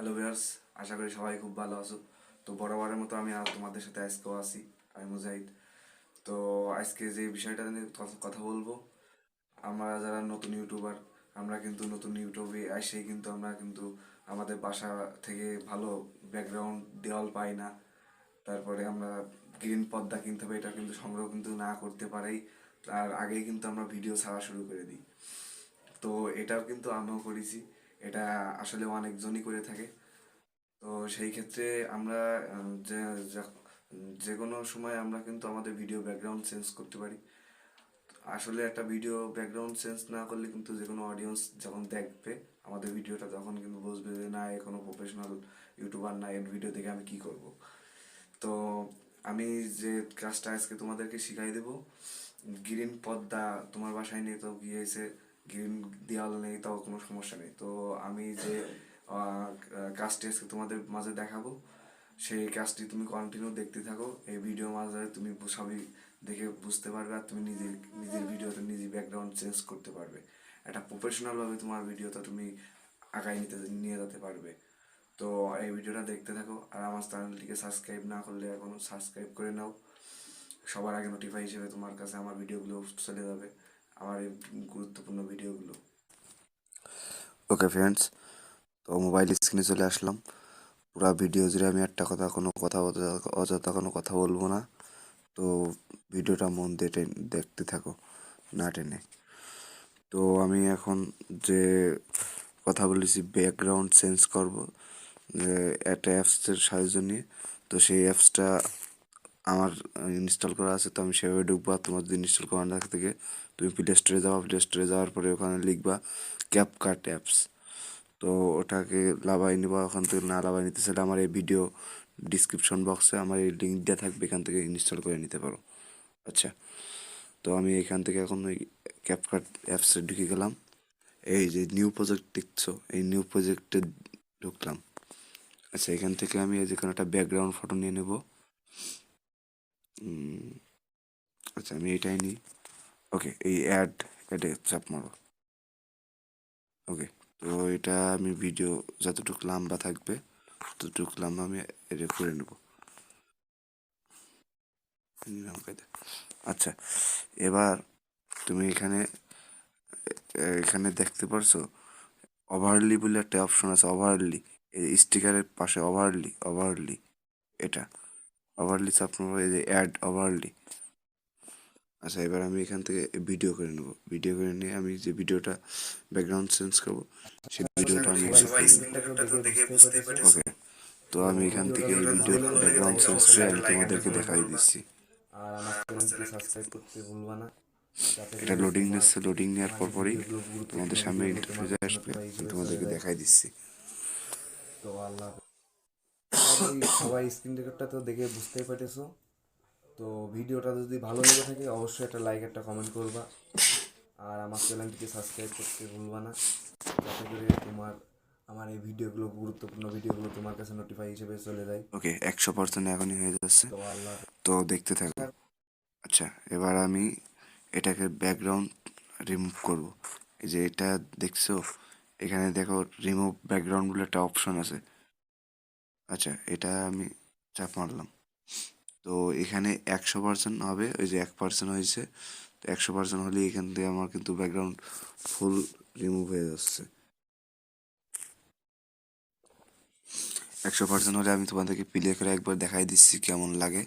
Hello viewers, আশা করি সবাই খুব ভালো আছো। তো বরাবরের মতো আমি তোমাদের সাথে আজকেও আছি। আমি মুজাহিদ। তো আজকে যে বিষয়টা নিয়ে কথা বলবো, আমরা যারা নতুন ইউটিউবার, আমরা কিন্তু নতুন ইউটিউবে এসে কিন্তু আমরা কিন্তু আমাদের বাসা থেকে ভালো ব্যাকগ্রাউন্ড দেওয়াল পাই না। তারপরে আমরা গ্রিন পর্দা কিনতে হবে, এটা কিন্তু সংগ্রহ কিন্তু না করতে পারেই তার আগেই কিন্তু আমরা ভিডিও ছাড়া শুরু করে দিই। তো এটাও কিন্তু আমিও করেছি। এটা আসলে অনেকজনই করে থাকে। তো সেই ক্ষেত্রে আমরা যে যে কোনো সময় আমরা কিন্তু আমাদের ভিডিও ব্যাকগ্রাউন্ড চেঞ্জ করতে পারি। আসলে একটা ভিডিও ব্যাকগ্রাউন্ড চেঞ্জ না করলে কিন্তু যে কোনো অডিয়েন্স যখন দেখবে আমাদের ভিডিওটা, তখন কিন্তু বুঝবে যে না, এ কোনো প্রফেশনাল ইউটিউবার না, এর ভিডিও দেখে আমি কি করব। তো আমি যে কাজটা আজকে তোমাদেরকে শিখাই দেবো, গ্রিন পর্দা তোমার বাসায় নেই তো কি হয়েছে, গ্রিন দেওয়াল নেই তাও কোনো সমস্যা নেই। তো আমি যে কাজটি আজকে তোমাদের মাঝে দেখাবো, সেই কাজটি তুমি কন্টিনিউ দেখতে থাকো। এই ভিডিও মাঝে তুমি সবই দেখে বুঝতে পারবে, আর তুমি নিজের নিজের ভিডিওতে নিজে ব্যাকগ্রাউন্ড চেঞ্জ করতে পারবে। একটা প্রফেশনালভাবে তোমার ভিডিওটা তুমি আগায় নিয়ে যেতে পারবে। তো এই ভিডিওটা দেখতে থাকো, আর আমার চ্যানেলটিকে সাবস্ক্রাইব না করলে এখনো সাবস্ক্রাইব করে নাও। সবার আগে নোটিফাই হিসেবে তোমার কাছে আমার ভিডিওগুলো চলে যাবে, আমার এই গুরুত্বপূর্ণ ভিডিওগুলো। ওকে ফ্রেন্ডস, তো মোবাইল স্ক্রিনে চলে আসলাম। পুরো ভিডিও জুড়ে আমি একটা কথা, কোনো কথা অযথা কোনো কথা বলবো না। তো ভিডিওটা মন দিয়ে দেখতে থাকো, না টেনে। তো আমি এখন যে কথা বলেছি, ব্যাকগ্রাউন্ড চেঞ্জ করব একটা অ্যাপসের সাহায্য নিয়ে। তো সেই অ্যাপসটা আমার ইনস্টল করা আছে, তো আমি সেভাবে ঢুকবো। আর তোমার যদি ইনস্টল করা না থেকে তুমি প্লে স্টোরে যাওয়া, প্লে স্টোরে যাওয়ার পরে ওখানে লিখবা ক্যাপকাট অ্যাপস। তো ওটাকে লাভাই নিবা। ওখান থেকে না লাভাই নিতে চাইলে আমার এই ভিডিও ডিসক্রিপশন বক্সে আমার এই লিঙ্ক দেওয়া থাকবে, এখান থেকে ইনস্টল করে নিতে পারো। আচ্ছা, তো আমি এখান থেকে এখন ওই ক্যাপকাট অ্যাপসে ঢুকে গেলাম। এই যে নিউ প্রজেক্ট দেখছো, এই নিউ প্রজেক্টে ঢুকলাম। আচ্ছা, এখান থেকে আমি যে কোনো একটা ব্যাকগ্রাউন্ড ফটো নিয়ে নেব। আচ্ছা, আমি এটাই নিই। ওকে, এই অ্যাডে চাপ মারো। ওকে, তো এটা আমি ভিডিও যতটুকু লম্বা থাকবে ততটুকু লম্বা আমি এটা করে নেব। আচ্ছা, এবার তুমি এখানে এখানে দেখতে পারছো ওভারলি বলে একটা অপশন আছে। ওভারলি, এই স্টিকারের পাশে ওভারলি, ওভারলি এটা ওভারলি চাপ মারবো, এই যে অ্যাড ওভারলি। আচ্ছা, এবার আমি এখান থেকে ভিডিও করে নেব। ভিডিও করে নিয়ে আমি যে ভিডিওটা ব্যাকগ্রাউন্ড চেঞ্জ করবো, সেই ভিডিওটা আমি ওকে। তো আমি এখান থেকে এই ভিডিও ব্যাকগ্রাউন্ড চেঞ্জ করে আমি তোমাদেরকে দেখাই দিচ্ছি। আর আমার চ্যানেলটিকে সাবস্ক্রাইব করতে ভুলবা না, যাতে এটা করে লোডিং তোমার নিচ্ছে, লোডিং নেওয়ার আমার এই পরপরই ভিডিওগুলো, তোমাদের গুরুত্বপূর্ণ সামনে ভিডিওগুলো তোমার ইন্টারফেসে কাছে আসবে, নোটিফাই আমি হিসেবে চলে তোমাদেরকে যায়। দেখাই দিচ্ছি। তো আল্লাহ হাফেজ। সবাই সবাই স্ক্রিন রেকর্ডটা তো দেখে বুঝতেই পারতেছো। তো ভিডিওটা যদি ভালো লেগে থাকে অবশ্যই একটা লাইক, একটা কমেন্ট করবা। আর আমার চ্যানেলটিকে সাবস্ক্রাইব করতে ভুলবা না, যাতে করে তোমার আমার এই ভিডিওগুলো, গুরুত্বপূর্ণ ভিডিওগুলো তোমার কাছে নোটিফাই হিসেবে চলে যায়। ওকে, 100% এখনই হয়ে যাচ্ছে। তো আল্লাহ তো দেখতে থাকো। আচ্ছা, এবার আমি এটাকে ব্যাকগ্রাউন্ড রিমুভ করব। এই যে এটা দেখছো, এখানে দেখো রিমুভ ব্যাকগ্রাউন্ড বলে একটা অপশন আছে। আচ্ছা, এটা আমি চাপ মারলাম। তো এখানে 100% হবে, ওই যে 1% হয়েছে। তো 100% হলে এখান থেকে আমার কিন্তু ব্যাকগ্রাউন্ড ফুল রিমুভ হয়ে যাচ্ছে। 100% হলে আমি তোমাদেরকে প্লে করে একবার দেখাই দিচ্ছি কেমন লাগে,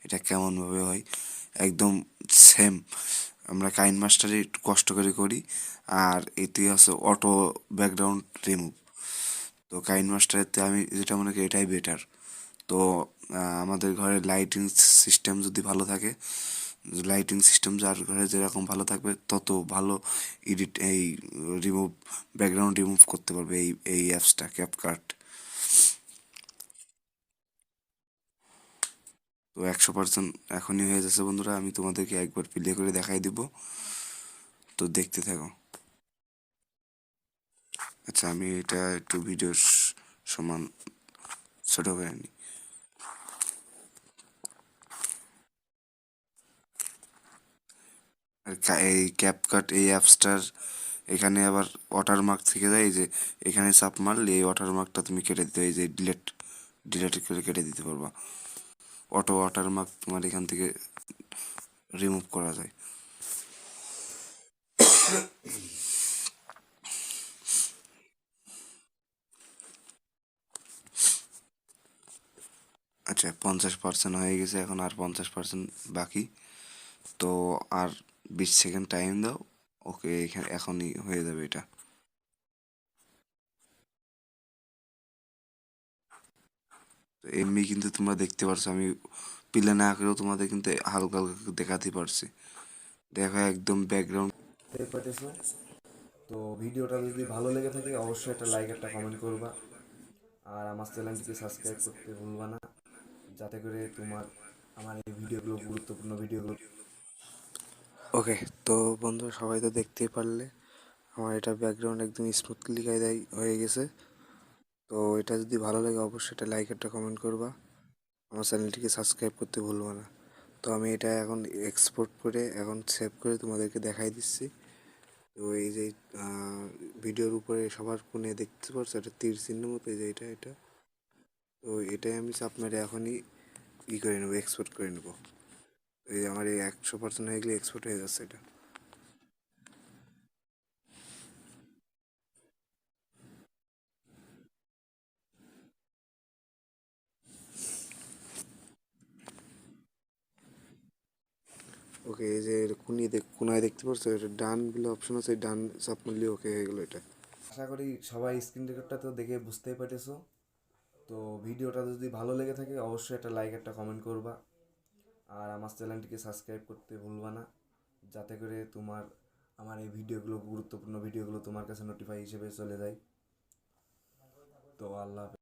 এটা কেমনভাবে হয়। একদম সেম আমরা কাইন মাস্টারে একটু কষ্ট করে করি, আর এটি হচ্ছে অটো ব্যাকগ্রাউন্ড রিমুভ। তো কাইন মাস্টারেতে আমি যেটা মনে করি এটাই বেটার। তো আমাদের ঘরে লাইটিং সিস্টেম যদি ভালো থাকে, লাইটিং সিস্টেম যার ঘরে যেরকম ভালো থাকবে তত ভালো এডিট, এই রিমুভ, ব্যাকগ্রাউন্ড রিমুভ করতে পারবে এই এই অ্যাপসটা ক্যাপকাট। তো 100% এখনই হয়ে যাচ্ছে বন্ধুরা, আমি তোমাদেরকে একবার প্লে করে দেখাই দিব। তো দেখতে থাকো। আচ্ছা, আমি এটা একটু ভিডিও সমান ছোট করে নিই। আর এই ক্যাপকাট এই অ্যাপসটার এখানে আবার ওয়াটারমার্ক থেকে যায়, এই যে এখানে চাপ মারলে এই ওয়াটারমার্কটা তুমি কেটে দিতে, এই যে ডিলেট করে কেটে দিতে পারবা। অটো ওয়াটারমার্ক তোমার এখান থেকে রিমুভ করা যায়। আচ্ছা, 50% হয়ে গেছে, এখন আর 50% বাকি। তো আর 20 সেকেন্ড টাইম দাও। ওকে, এখানে এখনই হয়ে যাবে এটা। তো এমনি কিন্তু তোমরা দেখতে পারছো, আমি প্লে না করেও তোমাদের কিন্তু হালকা হালকা দেখাতে পারছি। দেখো একদম ব্যাকগ্রাউন্ড। দেখতে পাইতেছো। তো ভিডিওটা যদি ভালো লেগে থাকে অবশ্যই একটা লাইক একটা কমেন্ট করবা, আর আমার চ্যানেলটিকে সাবস্ক্রাইব করতে ভুলবা না, যাতে করে তোমার আমার এই ভিডিওগুলো, গুরুত্বপূর্ণ ভিডিওগুলো। ওকে, তো বন্ধু সবাই তো দেখতেই পারলে আমার এটা ব্যাকগ্রাউন্ড একদম স্মুথলি কায়দায় হয়ে গেছে। তো এটা যদি ভালো লাগে অবশ্যই একটা লাইক একটা কমেন্ট করবা, আমার চ্যানেলটিকে সাবস্ক্রাইব করতে ভুলবা না। তো আমি এটা এখন এক্সপোর্ট করে এখন সেভ করে তোমাদেরকে দেখাই দিচ্ছি। তো এই যে ভিডিওর উপরে সবার কোণে দেখতে পাচ্ছ একটা তীর চিহ্ন মতো, এই যে এটা। তো এটাই আমি চাপ মেরে এখনই করে নেবো, এক্সপোর্ট করে নেবো। এই যে আমার এই 100% হয়ে গেলে এক্সপোর্ট হয়ে যাচ্ছে এটা। ওকে, এই যে কোনায় দেখতে পাচ্ছ এটা ডান বলে অপশন আছে, ডান চাপ মারলে ওকে হয়ে গেলো এটা। আশা করি সবাই স্ক্রিন রেকর্ডটা তো দেখে বুঝতেই পারতেছো। তো ভিডিওটা যদি ভালো লেগে থাকে অবশ্যই একটা লাইক একটা কমেন্ট করবা, আর আমার চ্যানেলটিকে সাবস্ক্রাইব করতে ভুলবা না, যাতে করে তোমার আমার এই ভিডিওগুলো, গুরুত্বপূর্ণ ভিডিওগুলো তোমার কাছে নোটিফাই হিসেবে চলে যায়। তো আল্লাহ হাফেজ।